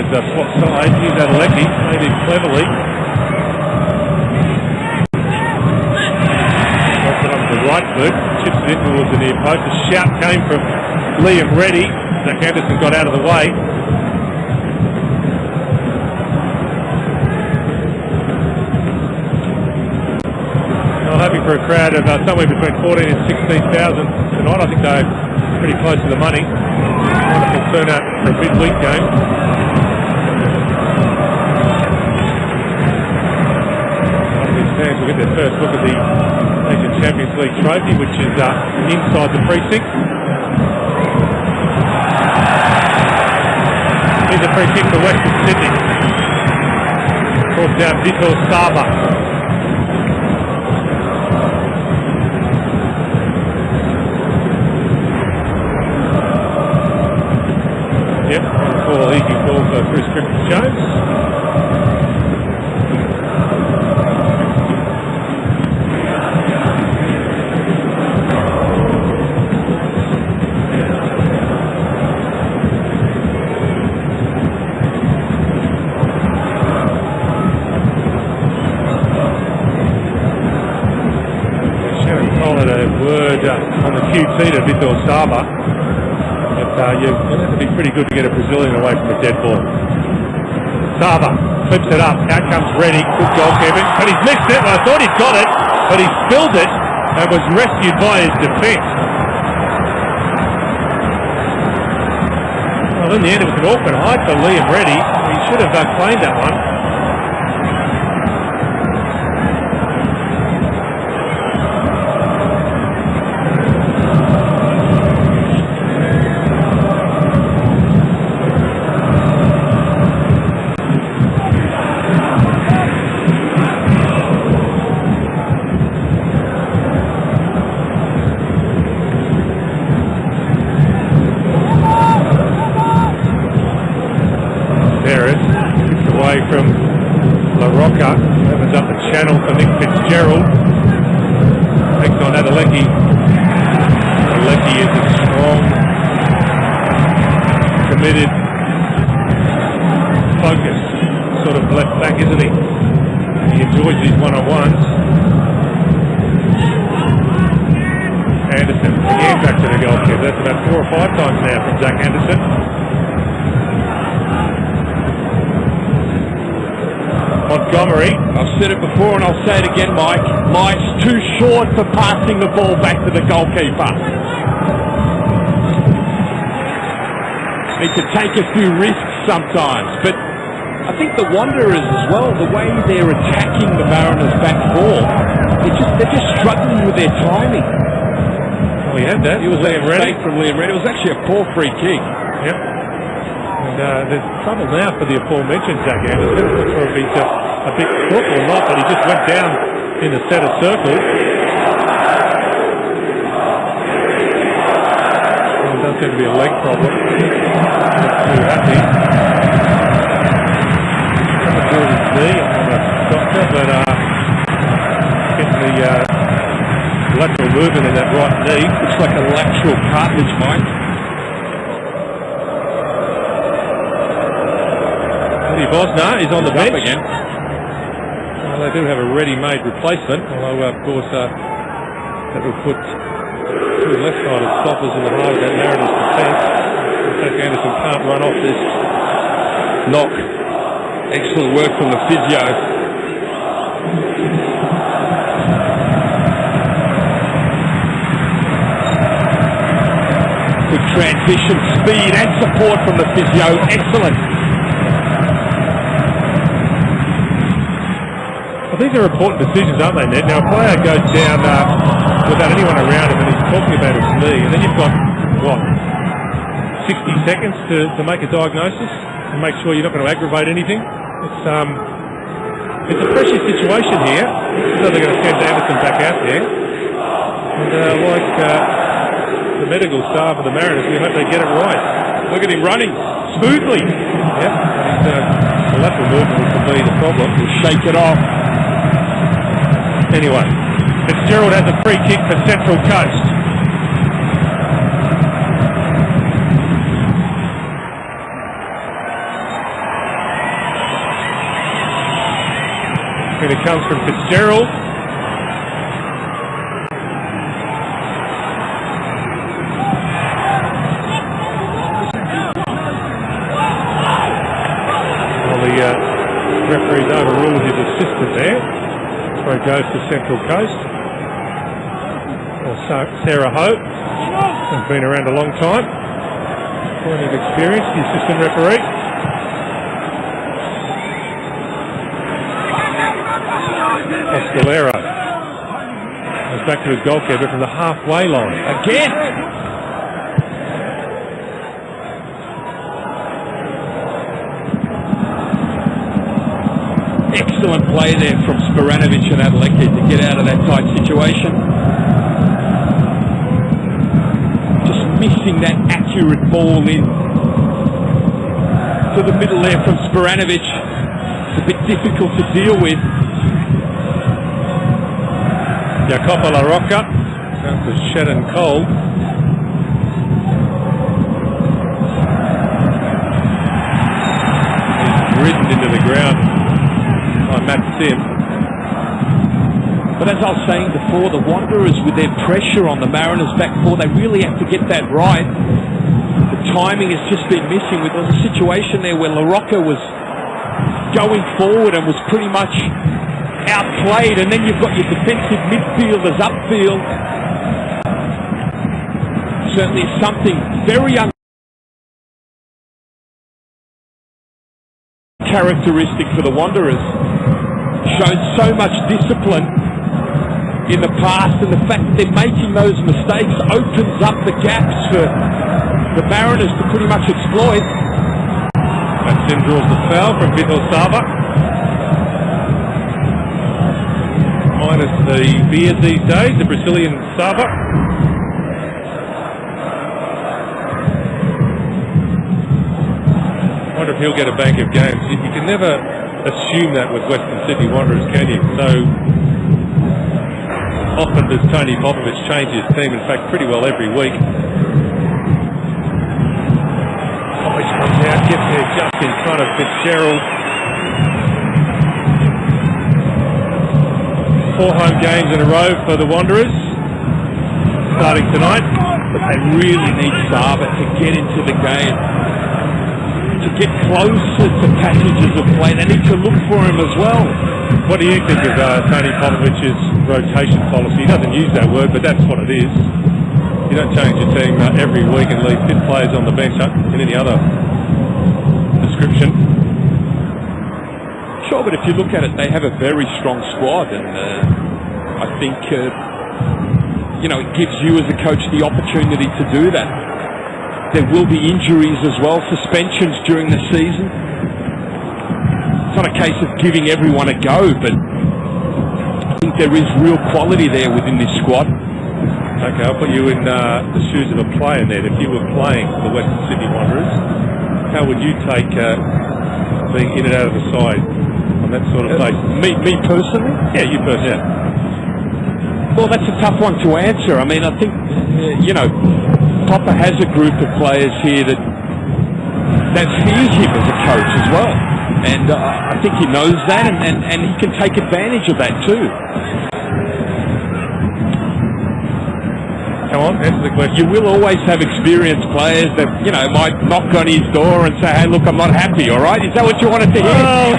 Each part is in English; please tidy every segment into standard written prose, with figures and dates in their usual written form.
swap sides. Here's Adeleke, played it cleverly. Drops it up to the right foot, chips it in towards the near post. A shout came from Liam Reddy. Zach Anderson got out of the way. Hoping for a crowd of somewhere between 14 and 16,000 tonight. I think they're pretty close to the money. Wonderful turnout for a midweek game. These fans will get their first look at the Asian Champions League trophy, which is inside the precinct. Here's a free kick for Western Sydney. Calls down Vitor Sava. Yep, all easy ball for Chris Griffith-Jones. Sharon Cole had a word on the QT to Vitor Sava. You're going to have to be pretty good to get a Brazilian away from a dead ball. Sava flips it up. Out comes Reddy. Good goalkeeping. But he's missed it. I thought he'd got it, but he spilled it and was rescued by his defence. Well, in the end, it was an awkward hide for Liam Reddy. He should have claimed that one. From La Rocca, opens up the channel for Nick Fitzgerald. Takes on Adeleke. Adeleke is a strong, committed, focused sort of left back, isn't he? He enjoys these one-on-ones. Anderson again back to the goalkeeper. That's about 4 or 5 times now from Zach Anderson. Montgomery. I've said it before and I'll say it again, Mike. Mike's too short for passing the ball back to the goalkeeper. Need to take a few risks sometimes, but I think the wonder is as well the way they're attacking the Mariners back four. They're just struggling with their timing. Well, he had that. It was a mistake from Liam Reddy. It was actually a poor free kick. Yep. And there's trouble now for the aforementioned Zach Anderson. I'm not sure if he's a bit crook or not, but he just went down in the centre circle. Well, it does seem to be a leg problem. Not too happy. Doesn't feel his knee. I'm not a doctor, but getting the lateral movement in that right knee. Looks like a lateral cartilage, Mike. Bosner is on the bench again. Well, they do have a ready-made replacement, although of course that will put 2 left-sided stoppers in the heart of that Mariners defence. Zach Anderson can't run off this knock. Excellent work from the physio. Good transition, speed and support from the physio. Excellent. These are important decisions, aren't they, Ned? Now, a player goes down without anyone around him and he's talking about his knee, and then you've got, what, 60 seconds to make a diagnosis and make sure you're not going to aggravate anything. It's a precious situation here. So they're going to send Anderson back out there. And like the medical staff of the Mariners, we hope they get it right. Look at him running smoothly. Yep. The lateral movement will be the problem. We'll shake it off. Anyway, Fitzgerald has a free kick for Central Coast. And it comes from Fitzgerald. Well, the referee's overruled his assistant there. So it goes to Central Coast. Or Sarah Ho. Has been around a long time. Plenty of experience, the assistant referee. Oscalero goes back to his goalkeeper from the halfway line. Again! Excellent play there from Sporanovic and Adeleke to get out of that tight situation. Just missing that accurate ball in to the middle there from Sporanovic. It's a bit difficult to deal with. Jacopo La Rocca down to Shannon Cole. He's ridden into the ground by Matt Sim. But as I was saying before, the Wanderers with their pressure on the Mariners back four, they really have to get that right. The timing has just been missing. There was a situation there where La Rocca was going forward and was pretty much outplayed, and then you've got your defensive midfielders upfield. Certainly something very uncharacteristic for the Wanderers. Shown so much discipline in the past, and the fact that they're making those mistakes opens up the gaps for the Mariners to pretty much exploit. Sim draws the foul from Vitor Sava. Minus the beard these days, the Brazilian Sava. I wonder if he'll get a bank of games. You can never assume that with Western Sydney Wanderers, can you? So often does Tony Popovic change his team, in fact pretty well every week. Popovic comes out, gets there just in front of Fitzgerald. 4 home games in a row for the Wanderers, starting tonight. But they really need Sava to get into the game, to get closer to passages of play. They need to look for him as well. What do you think of Tony Popovic's rotation policy? He doesn't use that word, but that's what it is. You don't change your team every week and leave fit players on the bench in any other description. Sure, but if you look at it, they have a very strong squad, and I think it gives you as a coach the opportunity to do that. There will be injuries as well, suspensions during the season. It's not a case of giving everyone a go, but I think there is real quality there within this squad. Okay, I'll put you in the shoes of a player then. If you were playing for the Western Sydney Wanderers, how would you take being in and out of the side on that sort of basis? Me personally? Yeah, you personally. Yeah. Well, that's a tough one to answer. I mean, I think, Papa has a group of players here that fears him as a coach as well. And I think he knows that, and he can take advantage of that too. Come on, answer the question. You will always have experienced players that, might knock on his door and say, hey, look, I'm not happy, all right? Is that what you wanted to hear? Well,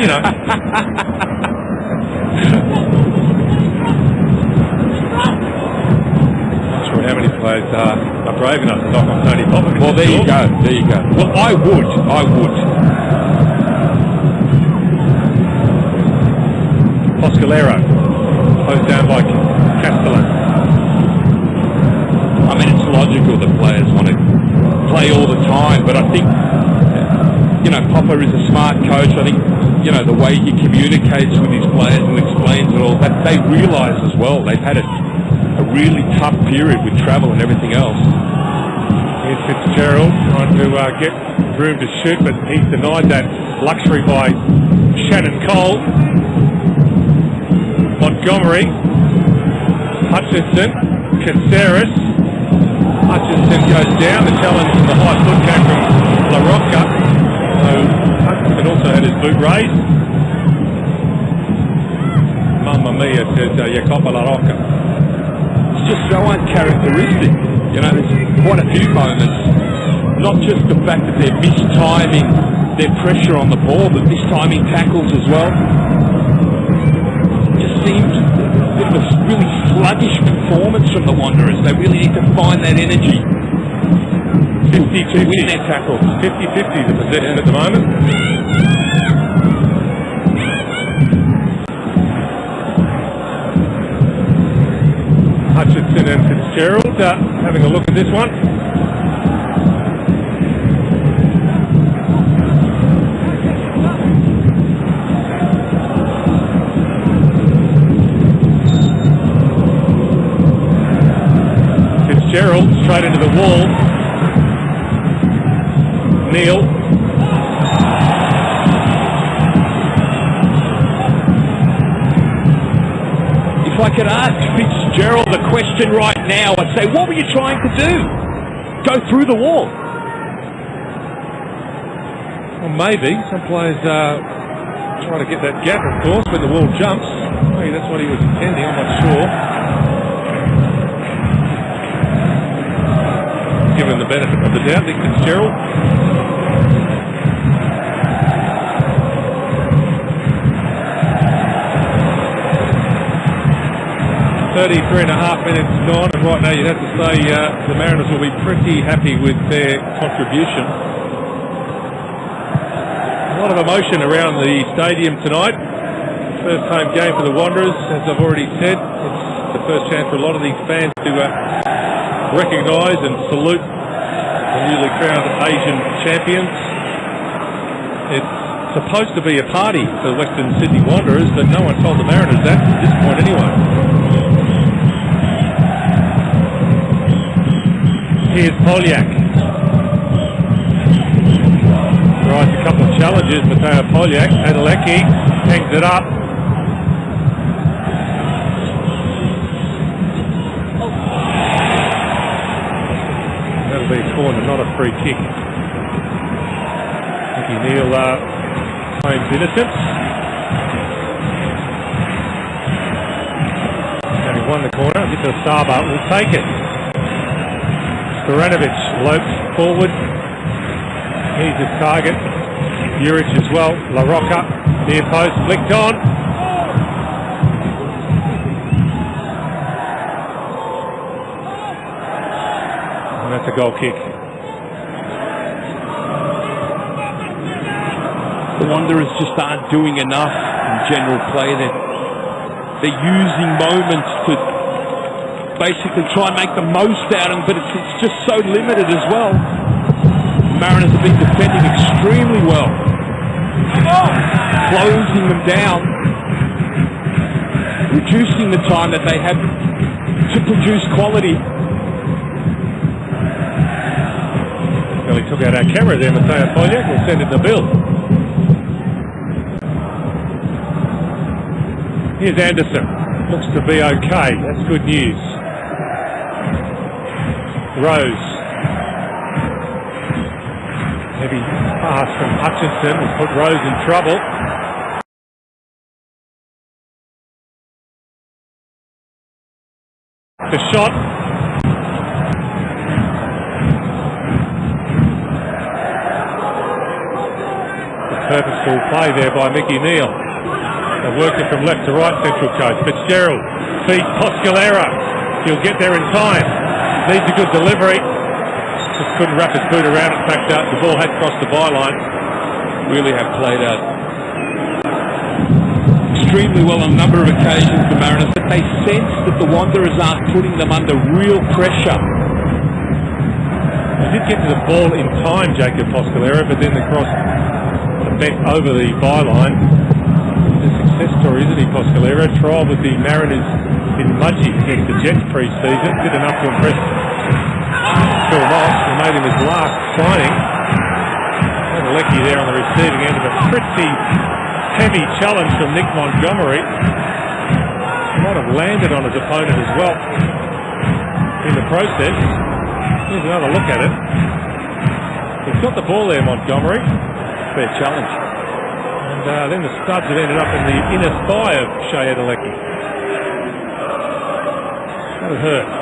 Not sure how many players are brave enough to knock on Tony Popovic. Well, there you go. Well, I would. Oscalero, closed down by Castellan. I mean, it's logical that players want to play all the time, but I think, Papa is a smart coach. I think, the way he communicates with his players and explains it all, that they realise as well. They've had a really tough period with travel and everything else. Here's Fitzgerald trying to get room to shoot, but he's denied that luxury by Shannon Cole. Montgomery, Hutchinson, Caceres. Hutchinson goes down. The challenge from the high foot came from La Rocca. So Hutchinson also had his boot raised. is Jacopo LaRocca. It's just so uncharacteristic. You know, there's quite a few moments, not just the fact that they're mistiming their pressure on the ball, but mistiming tackles as well. It just seems a bit of a really sluggish performance from the Wanderers. They really need to find that energy 50-50 to win their tackles. 50-50 the possession at the moment. Hutchinson and Fitzgerald having a look at this one. Fitzgerald straight into the wall. Neil. If I could ask Fitzgerald a question right now, I'd say, what were you trying to do? Go through the wall? Well, maybe. Some players try to get that gap, of course, when the wall jumps. Maybe that's what he was intending, I'm not sure. Given the benefit of the doubt, Nick Fitzgerald. 33 and a half minutes gone, and right now you'd have to say the Mariners will be pretty happy with their contribution. A lot of emotion around the stadium tonight. First home game for the Wanderers, as I've already said. It's the first chance for a lot of these fans to recognise and salute the newly crowned Asian champions. It's supposed to be a party for the Western Sydney Wanderers, but no one told the Mariners that at this point anyway. Here's Polyak. Tries a couple of challenges, Mateo Polyak. Adeleke hangs it up. That'll be a corner, not a free kick. Mickey Neal claims innocence. Having won the corner, Victor Saba will take it. Storanovic lopes forward. He's his target. Juric as well. LaRocca, near post, flicked on. And that's a goal kick. The Wanderers just aren't doing enough in general play. They're using moments to basically try and make the most out of them, but it's just so limited as well. The Mariners have been defending extremely well, closing them down, reducing the time that they have to produce quality. Well, he took out our camera there, Mateo Polyak. We'll send it the bill. Here's Anderson. Looks to be okay. That's good news. Rose. Heavy pass from Hutchinson has put Rose in trouble. The shot. The purposeful play there by Mickey Neal. They're working from left to right, Central Coast. Fitzgerald feeds Poscalera. He'll get there in time. Needs a good delivery. Just couldn't wrap his boot around it. In fact, the ball had crossed the byline. Really have played out extremely well on a number of occasions, the Mariners, but they sense that the Wanderers aren't putting them under real pressure. He did get to the ball in time, Jacob Poscalera, but then the cross bent over the byline. He's a success story, isn't he, Poscalera? Trial with the Mariners in Mudgee against the Jets pre-season. Did enough to impress Phil Moss, who made him his last signing. Adeleke there on the receiving end of a pretty heavy challenge from Nick Montgomery. He might have landed on his opponent as well in the process. Here's another look at it. He's got the ball there, Montgomery. Fair challenge. And then the studs have ended up in the inner thigh of Shea Adeleke. Might have hurt.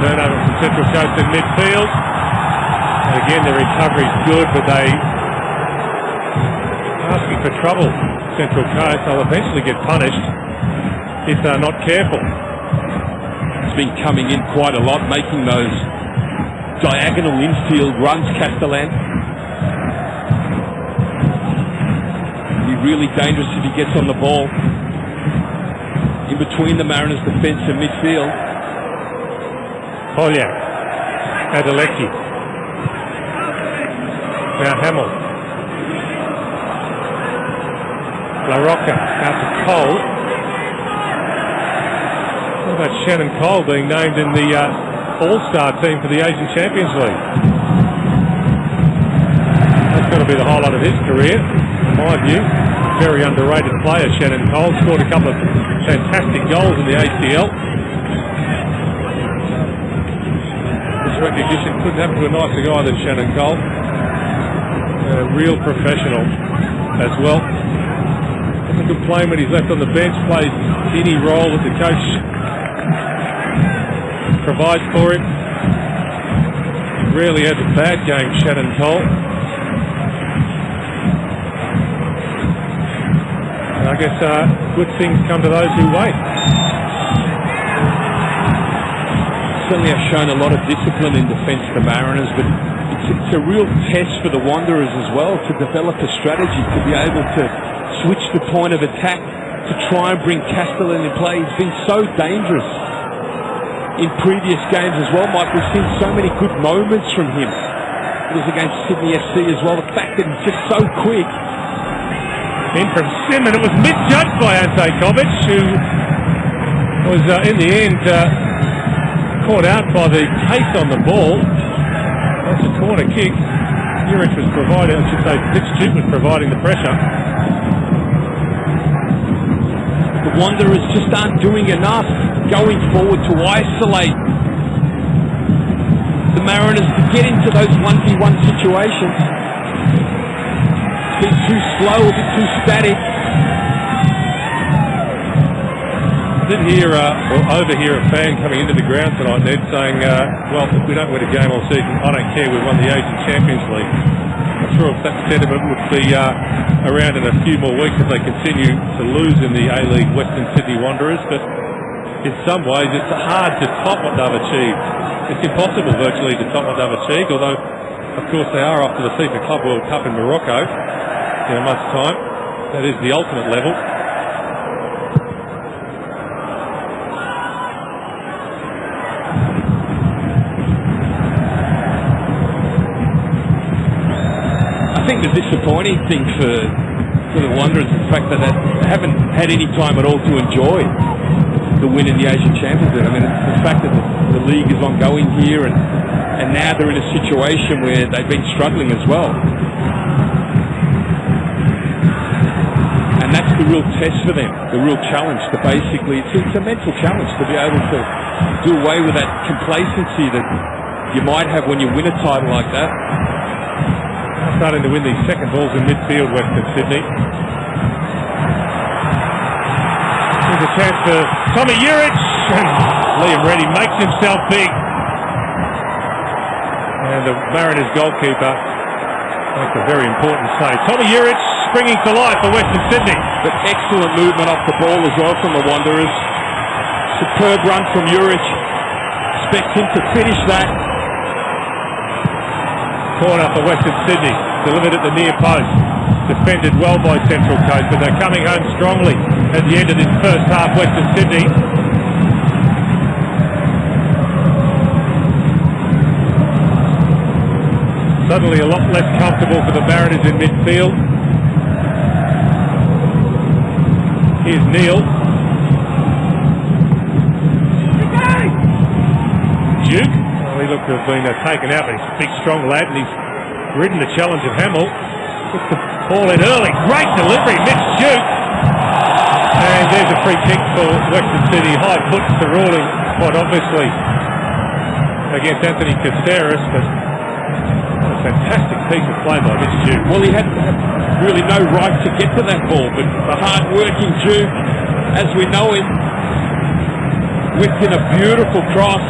Turnover from Central Coast in midfield. And again, the recovery's good, but they asking for trouble. Central Coast, they'll eventually get punished if they're not careful. It's been coming in quite a lot, making those diagonal infield runs, Castellan. He's really dangerous if he gets on the ball in between the Mariners defence and midfield. Polyak, Adelecki, now Hamill, La Rocca out to Cole. What about Shannon Cole being named in the All-Star team for the Asian Champions League? That's going to be the highlight of his career, in my view. Very underrated player, Shannon Cole. Scored a couple of fantastic goals in the ACL. Recognition couldn't happen to a nicer guy than Shannon Cole. A real professional as well. Doesn't complain when he's left on the bench, plays any role that the coach provides for him. He rarely has a bad game, Shannon Cole. And I guess good things come to those who wait. Certainly have shown a lot of discipline in defence, the Mariners, but it's a real test for the Wanderers as well to develop a strategy to be able to switch the point of attack to try and bring Castellan in play. He's been so dangerous in previous games as well, Mike. We've seen so many good moments from him. It was against Sydney FC as well. The fact that he's just so quick. In from Sim, and it was misjudged by Ante Kovic, who was in the end caught out by the pace on the ball. That's a corner kick. Juric was providing, I should say, Fitzgerald was providing the pressure. The Wanderers just aren't doing enough going forward to isolate the Mariners to get into those 1v1 situations. It's been too slow, a bit too static. I did hear or overhear a fan coming into the ground tonight, Ned, saying, well, if we don't win a game all season, I don't care, we won the Asian Champions League. I'm sure if that sentiment would be around in a few more weeks if they continue to lose in the A-League Western Sydney Wanderers, but in some ways it's hard to top what they've achieved. It's impossible virtually to top what they've achieved, although of course they are off to the FIFA Club World Cup in Morocco in a month's time. That is the ultimate level. I think the disappointing thing for the Wanderers is the fact that they haven't had any time at all to enjoy the win in the Asian Champions League. I mean, the fact that the league is ongoing here and now they're in a situation where they've been struggling as well. And that's the real test for them, the real challenge to basically, it's a mental challenge to be able to do away with that complacency that you might have when you win a title like that. Starting to win these second balls in midfield, Western Sydney. There's a chance for Tommy Juric, and Liam Reddy makes himself big. And the Mariners goalkeeper makes a very important save. Tommy Juric springing to life for Western Sydney. But excellent movement off the ball as well from the Wanderers. Superb run from Juric. Expect him to finish that. Corner for Western Sydney, delivered at the near post. Defended well by Central Coast, but they're coming home strongly at the end of this first half, Western Sydney. Suddenly a lot less comfortable for the Mariners in midfield. Here's Neil. Duke. Well, he looked to have been taken out, but he's a big, strong lad, and he's ridden the challenge of Hamill. Puts the ball in early. Great delivery, Mitch Duke. And there's a free kick for Western Sydney. High puts the ruling, quite obviously, against Anthony Caceres, but a fantastic piece of play by Mitch Duke. Well, he had really no right to get to that ball, but the hard-working Duke, as we know him, whipped in a beautiful cross.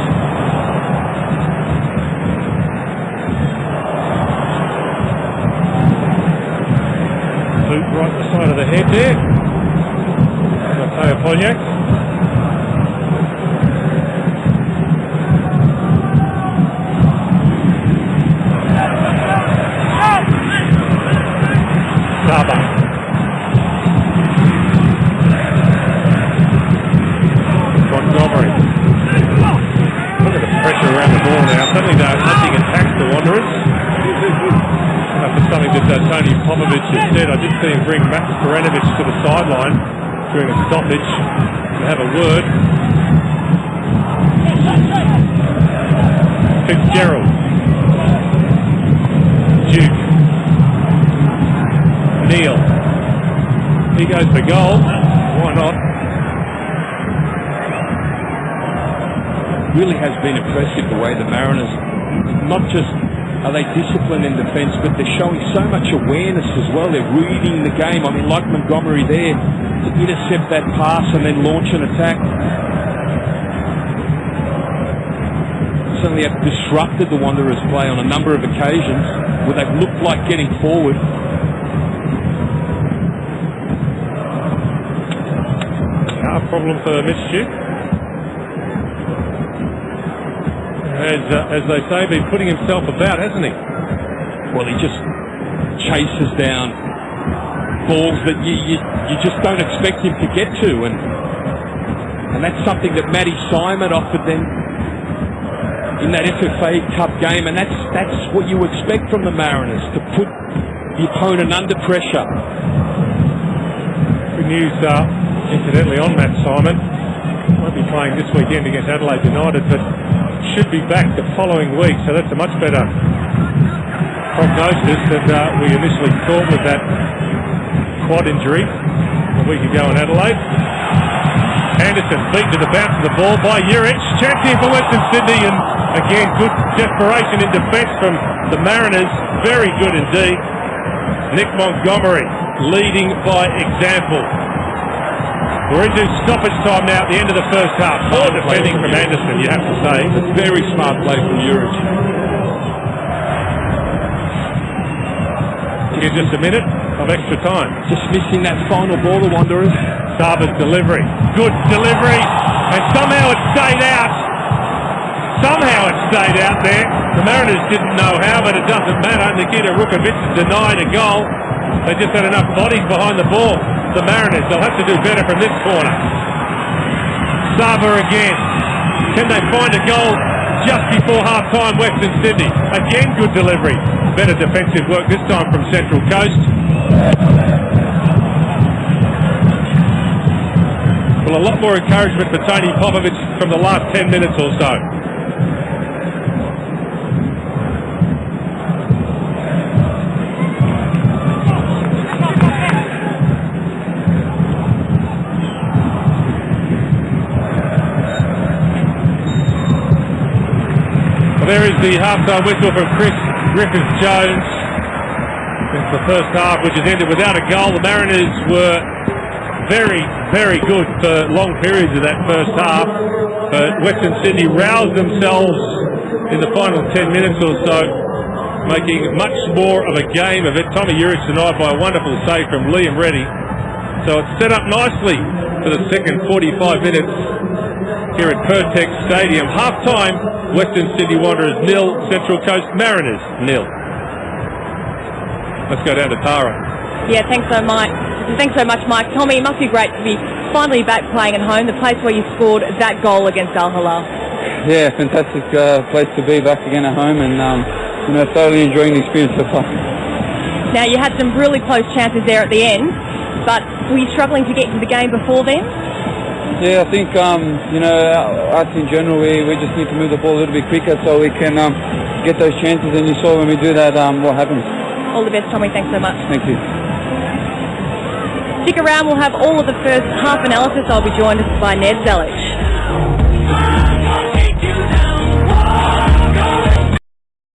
Boot right the side of the head there. Mateo Polyak. Saba. Montgomery. Look at the pressure around the ball now. Suddenly nothing attacks the Wanderers. After something that Tony Popovic has said, I did see him bring Matt Koranovic to the sideline during a stoppage to have a word. Fitzgerald. Duke. Neal. He goes for goal. Why not? Really has been impressive the way the Mariners, not just are they disciplined in defence, but they're showing so much awareness as well. They're reading the game. I mean, like Montgomery there, to intercept that pass and then launch an attack. Certainly have disrupted the Wanderers' play on a number of occasions where they've looked like getting forward. Problem for Mitch Duke. As they say, been putting himself about, hasn't he? Well, he just chases down balls that you just don't expect him to get to, and that's something that Matty Simon offered them in that FFA Cup game, and that's what you expect from the Mariners, to put the opponent under pressure. Good news, incidentally, on Matt Simon. Won't be playing this weekend against Adelaide United, but should be back the following week, so that's a much better prognosis than we initially thought with that quad injury a week ago in Adelaide. Anderson beat to the bounce of the ball by Juric. Chance here for Western Sydney, and again, good desperation in defence from the Mariners. Very good indeed. Nick Montgomery leading by example. We're into stoppage time now at the end of the first half. Poor defending from Anderson, you have to say. It's a very smart play from Juric. Here's just a minute of extra time. Just missing that final ball, the Wanderers. Saba's delivery. Good delivery. And somehow it stayed out. Somehow it stayed out there. The Mariners didn't know how, but it doesn't matter. Nikita Rukovic denied a goal. They just had enough bodies behind the ball. The Mariners, they'll have to do better from this corner. Saba again. Can they find a goal just before half-time, Western Sydney? Again, good delivery. Better defensive work this time from Central Coast. Well, a lot more encouragement for Tony Popovic from the last 10 minutes or so. There is the half-time whistle from Chris Griffith-Jones. It's the first half, which has ended without a goal. The Mariners were very, very good for long periods of that first half, but Western Sydney roused themselves in the final 10 minutes or so, making much more of a game of it. Tommy Juric denied by a wonderful save from Liam Reddy. So it's set up nicely for the second 45 minutes here at Pertex Stadium. Half-time, Western Sydney Wanderers 0, Central Coast Mariners 0. Let's go down to Tara. Yeah, thanks so much, Mike. Tommy, it must be great to be finally back playing at home, the place where you scored that goal against Al Hilal. Yeah, fantastic place to be back again at home, and thoroughly enjoying the experience so far. Now, you had some really close chances there at the end, but were you struggling to get to the game before then? Yeah, I think, us in general, we just need to move the ball a little bit quicker so we can get those chances, and you saw when we do that what happens. All the best, Tommy. Thanks so much. Thank you. Stick around. We'll have all of the first half analysis. I'll be joined by Ned Zelich.